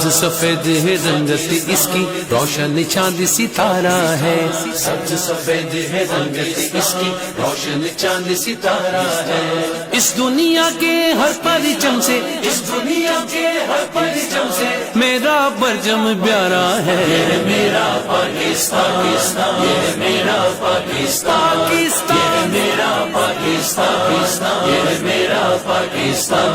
سبز سفید ہے رنگت اس کی، روشن چاند ستارہ ہے، سبز سفید ہے رنگت اس کی، روشن چاند ستارہ ہے۔ اس دنیا کے ہر پرچم سے، اس دنیا کے ہر پرچم سے میرا پرچم پیارا ہے، یہ میرا پاکستان، یہ میرا پاکستان، یہ میرا پاکستان، یہ میرا پاکستان۔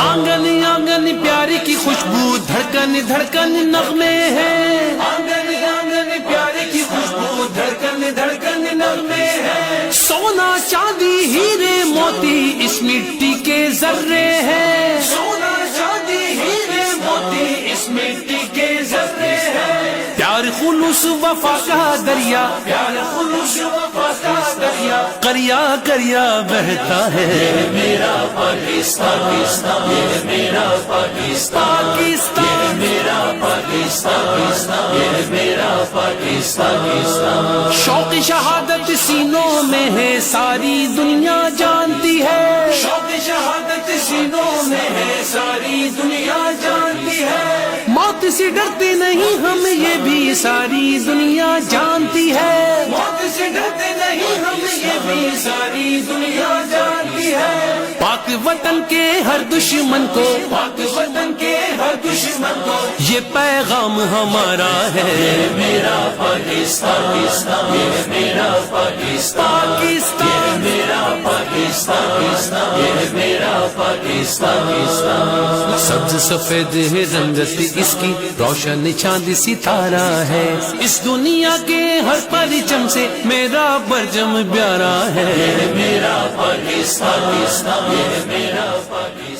آنگن آنگن پیارے کی خوشبو، دھڑکن دھڑکن نغمے ہیں، آنگن آنگن پیارے کی خوشبو، دھڑکن دھڑکن نغمے ہیں۔ سونا چاندی ہیرے موتی اس مٹی کے ذرے ہیں، سونا چاندی ہیرے موتی اس مٹی کے ذرے ہیں۔ پیار خلوص وفا کا دریا، پیار خلوص وفا کا دریا، کریا کریا بہتا ہے، یہ میرا پاکستان، یہ میرا پاکستان، یہ میرا پاکستان، یہ میرا پاکستان۔ شوق شہادت سینوں میں ہے، ساری دنیا جانتی ہے، شوق شہادت سینوں میں ہے، ساری دنیا جانتی ہے۔ موت سے ڈرتے نہیں ہم، یہ بھی ساری دنیا جانتی ہے، موت سے ڈرتے نہیں ہم، یہ بھی ساری دنیا جانتی ہے۔ پاک وطن کے ہر دشمن کو، پاک وطن کے ہر دشمن کو یہ پیغام ہمارا ہے، یہ میرا پاکستان، یہ میرا پاکستان، یہ میرا پاکستان، یہ میرا پاکستان۔ سبز سفید ہے رنگت اس کی، روشن چاند ستارہ ہے، اس دنیا کے ہر پرچم سے میرا پرچم پیارا ہے، یہ میرا پاکستان، یہ میرا پاکستان۔